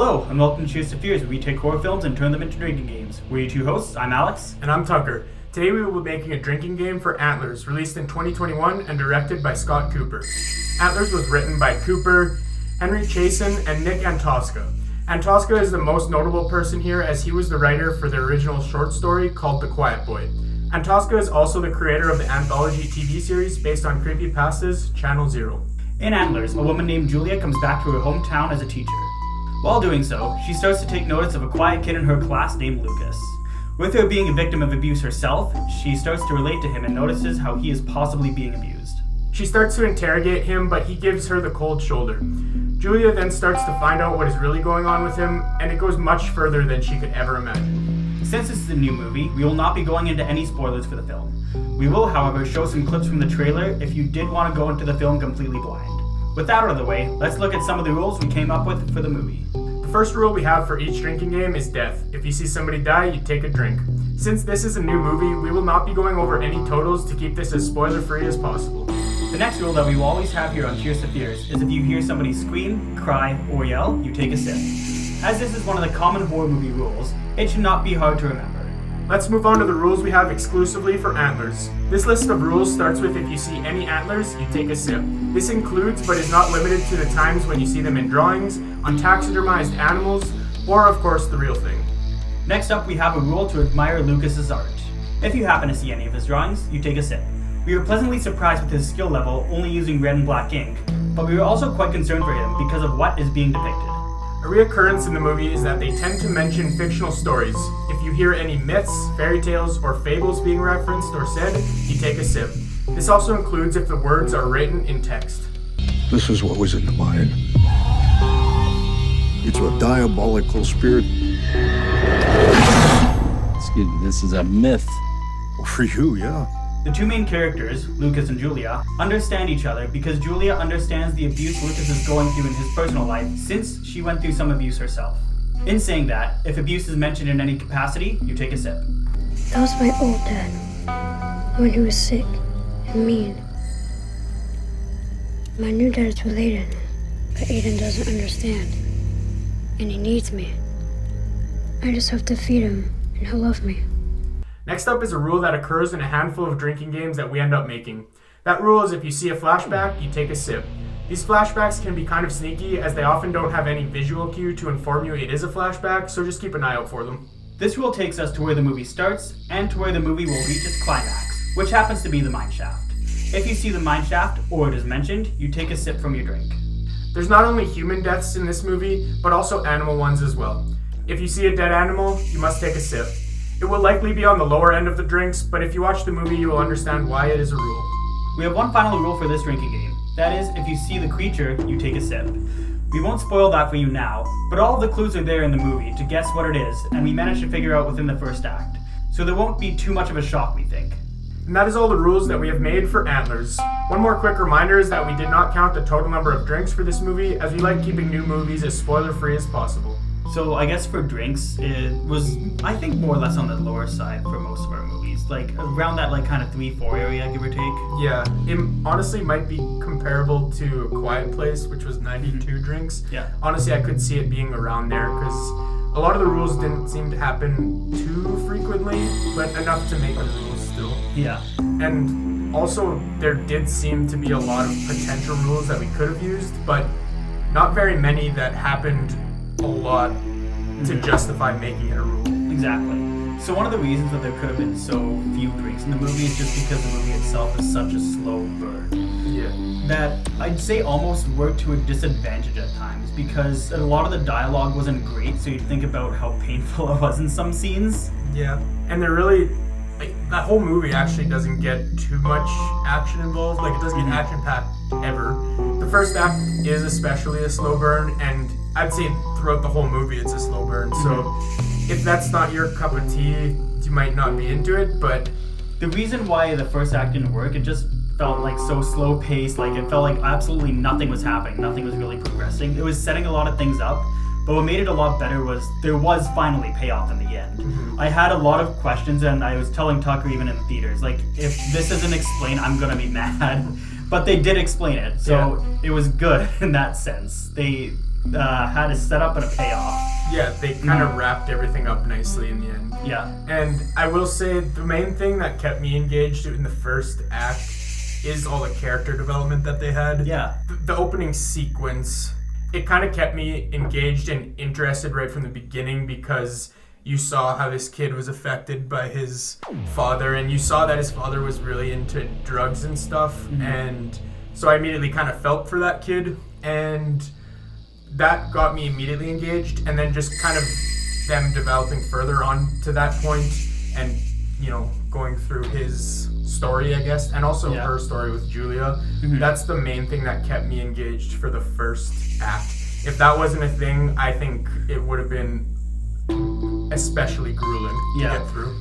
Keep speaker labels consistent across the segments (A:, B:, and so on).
A: Hello, and welcome to Cheers to Fears, where we take horror films and turn them into drinking games. We're your two hosts. I'm Alex.
B: And I'm Tucker. Today we will be making a drinking game for Antlers, released in 2021 and directed by Scott Cooper. Antlers was written by Cooper, Henry Chasen, and Nick Antosca. Antosca is the most notable person here, as he was the writer for the original short story called The Quiet Boy. Antosca is also the creator of the anthology TV series based on creepypastas, Channel Zero.
A: In Antlers, a woman named Julia comes back to her hometown as a teacher. While doing so, she starts to take notice of a quiet kid in her class named Lucas. With her being a victim of abuse herself, she starts to relate to him and notices how he is possibly being abused.
B: She starts to interrogate him, but he gives her the cold shoulder. Julia then starts to find out what is really going on with him, and it goes much further than she could ever imagine.
A: Since this is a new movie, we will not be going into any spoilers for the film. We will, however, show some clips from the trailer if you did want to go into the film completely blind. With that out of the way, let's look at some of the rules we came up with for the movie.
B: The first rule we have for each drinking game is death. If you see somebody die, you take a drink. Since this is a new movie, we will not be going over any totals to keep this as spoiler-free as possible.
A: The next rule that we will always have here on Cheers to Fears is if you hear somebody scream, cry, or yell, you take a sip. As this is one of the common horror movie rules, it should not be hard to remember.
B: Let's move on to the rules we have exclusively for Antlers. This list of rules starts with if you see any antlers, you take a sip. This includes, but is not limited to, the times when you see them in drawings, on taxidermized animals, or of course the real thing.
A: Next up, we have a rule to admire Lucas's art. If you happen to see any of his drawings, you take a sip. We were pleasantly surprised with his skill level, only using red and black ink, but we were also quite concerned for him because of what is being depicted.
B: A reoccurrence in the movie is that they tend to mention fictional stories. If you hear any myths, fairy tales, or fables being referenced or said, you take a sip. This also includes if the words are written in text.
C: This is what was in the mine. It's a diabolical spirit.
D: Excuse me, this is a myth.
C: For you, yeah.
A: The two main characters, Lucas and Julia, understand each other because Julia understands the abuse Lucas is going through in his personal life since she went through some abuse herself. In saying that, if abuse is mentioned in any capacity, you take a sip.
E: That was my old dad, when he was sick and mean. My new dad's with Aiden, but Aiden doesn't understand, and he needs me. I just have to feed him, and he'll love me.
B: Next up is a rule that occurs in a handful of drinking games that we end up making. That rule is if you see a flashback, you take a sip. These flashbacks can be kind of sneaky, as they often don't have any visual cue to inform you it is a flashback, so just keep an eye out for them.
A: This rule takes us to where the movie starts and to where the movie will reach its climax, which happens to be the mine shaft. If you see the mine shaft, or it is mentioned, you take a sip from your drink.
B: There's not only human deaths in this movie, but also animal ones as well. If you see a dead animal, you must take a sip. It will likely be on the lower end of the drinks, but if you watch the movie, you will understand why it is a rule.
A: We have one final rule for this drinking game. That is, if you see the creature, you take a sip. We won't spoil that for you now, but all of the clues are there in the movie to guess what it is, and we managed to figure out within the first act. So there won't be too much of a shock, we think.
B: And that is all the rules that we have made for Antlers. One more quick reminder is that we did not count the total number of drinks for this movie, as we like keeping new movies as spoiler-free as possible.
A: So I guess for drinks, it was, I think, more or less on the lower side for most of our movies. Like, around that, kind of 3-4 area, give or take.
B: Yeah, it honestly might be comparable to A Quiet Place, which was 92 drinks.
A: Yeah.
B: Honestly, I could see it being around there, because a lot of the rules didn't seem to happen too frequently, but enough to make the rules still.
A: Yeah.
B: And also, there did seem to be a lot of potential rules that we could have used, but not very many that happened a lot to justify making it a rule.
A: Exactly. So one of the reasons that there could have been so few drinks in the movie is just because the movie itself is such a slow burn.
B: Yeah.
A: That I'd say almost worked to a disadvantage at times, because a lot of the dialogue wasn't great, so you'd think about how painful it was in some scenes.
B: Yeah. And they're really, that whole movie actually doesn't get too much action involved. It doesn't get action-packed ever. The first act is especially a slow burn, and I'd say throughout the whole movie it's a slow burn. So if that's not your cup of tea, you might not be into it, but
A: the reason why the first act didn't work, it just felt so slow paced, it felt like absolutely nothing was happening, nothing was really progressing. It was setting a lot of things up, but what made it a lot better was there was finally payoff in the end. I had a lot of questions, and I was telling Tucker even in the theaters, if this isn't explained, I'm gonna be mad. But they did explain it, so It was good in that sense. had a setup and a payoff.
B: Yeah, they kind of wrapped everything up nicely in the end.
A: Yeah.
B: And I will say the main thing that kept me engaged in the first act is all the character development that they had.
A: Yeah.
B: The opening sequence, it kind of kept me engaged and interested right from the beginning because you saw how this kid was affected by his father, and you saw that his father was really into drugs and stuff. And so I immediately kind of felt for that kid, and that got me immediately engaged. And then just kind of them developing further on to that point and, you know, going through his story, I guess, and also her story with Julia. That's the main thing that kept me engaged for the first act. If that wasn't a thing, I think it would have been especially grueling to get through.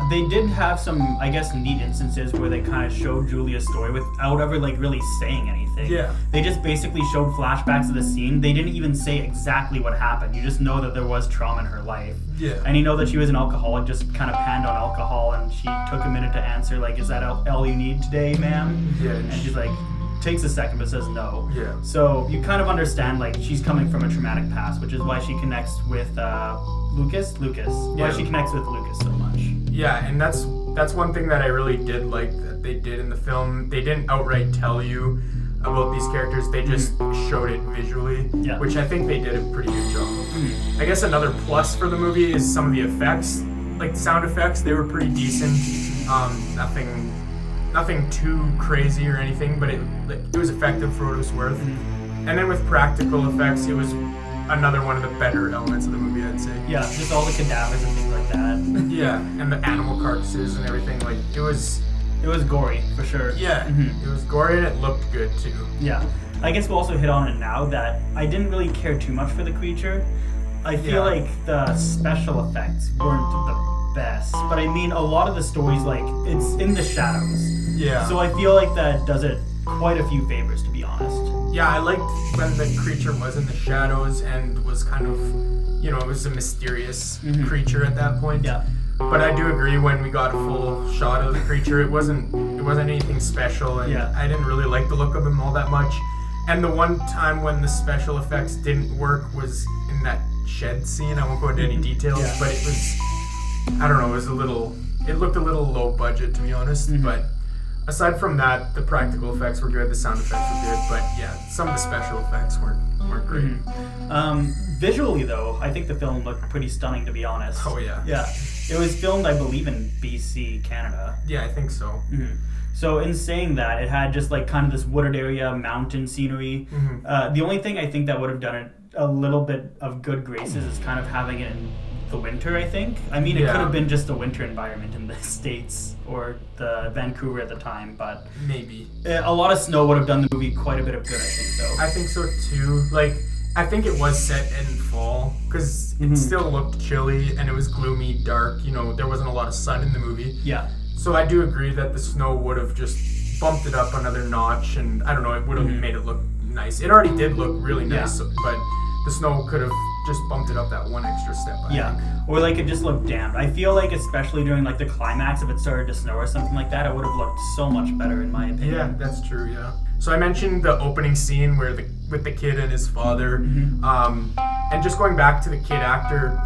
A: They did have some, I guess, neat instances where they kind of showed Julia's story without ever like really saying anything.
B: Yeah.
A: They just basically showed flashbacks of the scene. They didn't even say exactly what happened. You just know that there was trauma in her life.
B: Yeah.
A: And you know that she was an alcoholic, just kind of panned on alcohol, and she took a minute to answer, like, is that all you need today, ma'am?
B: Yeah.
A: And she's like, takes a second but says no.
B: Yeah.
A: So you kind of understand, like, she's coming from a traumatic past, which is why she connects with Lucas. Why she connects with Lucas so much.
B: Yeah, and that's one thing that I really did like that they did in the film. They didn't outright tell you about these characters. They just showed it visually, which I think they did a pretty good job. I guess another plus for the movie is some of the effects, like the sound effects. They were pretty decent. Nothing too crazy or anything, but it was effective for what it was worth. And then with practical effects, it was another one of the better elements of the movie, I'd say.
A: Yeah, just all the cadavers and things like that.
B: Yeah, and the animal carcasses and everything. Like it was
A: gory for sure.
B: Yeah, it was gory and it looked good too.
A: Yeah, I guess we'll also hit on it now that I didn't really care too much for the creature. I feel like the special effects weren't the best, but I mean a lot of the stories, like, it's in the shadows.
B: Yeah.
A: So I feel like that does it quite a few favors, to be honest.
B: Yeah, I liked when the creature was in the shadows and was kind of, you know, it was a mysterious creature at that point.
A: Yeah.
B: But I do agree when we got a full shot of the creature, it wasn't anything special, and I didn't really like the look of him all that much. And the one time when the special effects didn't work was in that shed scene. I won't go into any details, but it was, I don't know, it looked a little low budget, to be honest, but aside from that, the practical effects were good, the sound effects were good, but yeah, some of the special effects weren't great.
A: Visually, though, I think the film looked pretty stunning, to be honest.
B: Oh, yeah.
A: Yeah. It was filmed, I believe, in BC, Canada.
B: Yeah, I think so.
A: So in saying that, it had just like kind of this wooded area, mountain scenery. The only thing I think that would have done it a little bit of good graces is kind of having it in the winter, I think. I mean, it could have been just a winter environment in the States or the Vancouver at the time, but
B: maybe
A: a lot of snow would have done the movie quite a bit of good, I think, though.
B: I think so too. Like, I think it was set in fall because it still looked chilly and it was gloomy, dark. You know, there wasn't a lot of sun in the movie.
A: Yeah.
B: So I do agree that the snow would have just bumped it up another notch, and I don't know, it would have made it look nice. It already did look really nice, but the snow could have just bumped it up that one extra step. I think.
A: Or like it just looked damp. I feel like especially during like the climax, if it started to snow or something like that, it would have looked so much better in my opinion.
B: Yeah, that's true. Yeah. So I mentioned the opening scene where with the kid and his father, and just going back to the kid actor,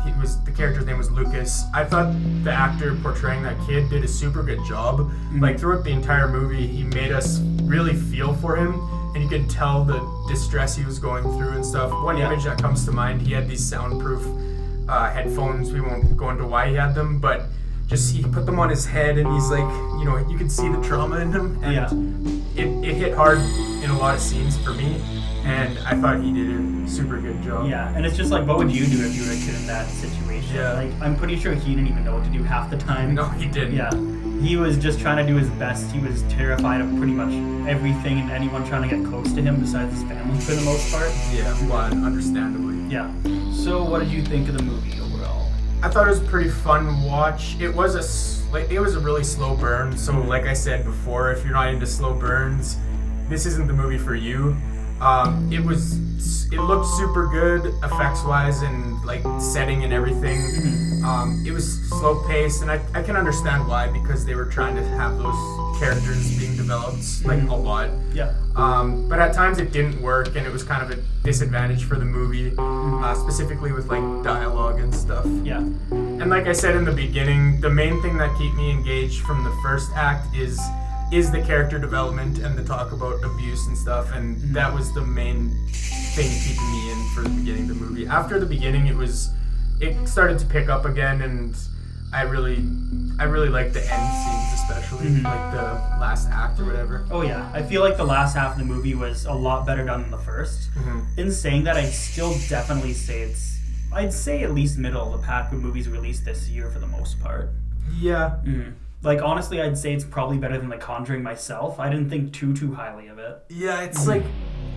B: the character's name was Lucas. I thought the actor portraying that kid did a super good job. Like throughout the entire movie, he made us really feel for him, and you could tell the distress he was going through and stuff. One image that comes to mind, he had these soundproof headphones. We won't go into why he had them, but just he put them on his head, and he's like, you know, you could see the trauma in him, and it hit hard in a lot of scenes for me, and I thought he did a super good job.
A: Yeah, and it's just like, what would you do if you were a kid in that situation?
B: Yeah.
A: Like, I'm pretty sure he didn't even know what to do half the time.
B: No, he didn't.
A: Yeah. He was just trying to do his best. He was terrified of pretty much everything and anyone trying to get close to him besides his family for the most part.
B: Yeah, well, understandably.
A: Yeah. So what did you think of the movie overall?
B: I thought it was a pretty fun watch. It was a really slow burn. So like I said before, if you're not into slow burns, this isn't the movie for you. It looked super good effects wise and like setting and everything. It was slow paced, and I can understand why, because they were trying to have those characters being developed, like, a lot.
A: Yeah.
B: But at times it didn't work, and it was kind of a disadvantage for the movie, specifically with, like, dialogue and stuff.
A: Yeah.
B: And like I said in the beginning, the main thing that kept me engaged from the first act is the character development and the talk about abuse and stuff, and that was the main thing keeping me in for the beginning of the movie. After the beginning, it started to pick up again, and I really liked the end scenes, especially like the last act or whatever.
A: Oh yeah, I feel like the last half of the movie was a lot better done than the first. In saying that, I'd still definitely say I'd say at least middle of the pack with movies released this year for the most part.
B: Yeah.
A: Like, honestly, I'd say it's probably better than The Conjuring myself. I didn't think too highly of it.
B: Yeah, it's like,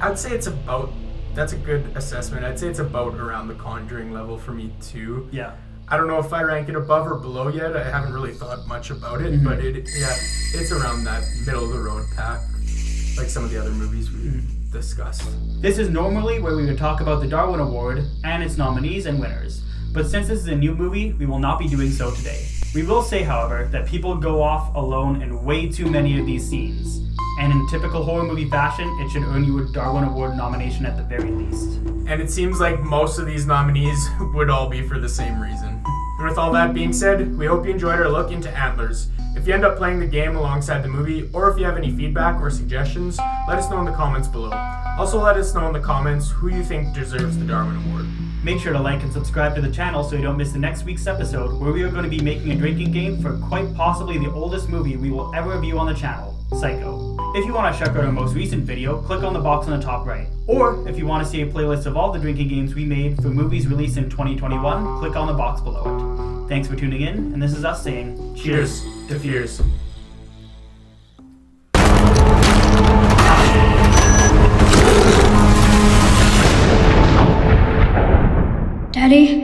B: I'd say it's about, that's a good assessment. I'd say it's about around The Conjuring level for me too.
A: Yeah.
B: I don't know if I rank it above or below yet. I haven't really thought much about it, but it's around that middle of the road pack, like some of the other movies we discussed.
A: This is normally where we would talk about the Darwin Award and its nominees and winners. But since this is a new movie, we will not be doing so today. We will say, however, that people go off alone in way too many of these scenes. And in typical horror movie fashion, it should earn you a Darwin Award nomination at the very least.
B: And it seems like most of these nominees would all be for the same reason. And with all that being said, we hope you enjoyed our look into Antlers. If you end up playing the game alongside the movie, or if you have any feedback or suggestions, let us know in the comments below. Also let us know in the comments who you think deserves the Darwin Award.
A: Make sure to like and subscribe to the channel so you don't miss the next week's episode, where we are going to be making a drinking game for quite possibly the oldest movie we will ever review on the channel, Psycho. If you want to check out our most recent video, click on the box on the top right. Or, if you want to see a playlist of all the drinking games we made for movies released in 2021, click on the box below it. Thanks for tuning in, and this is us saying, cheers to fears.
E: Daddy?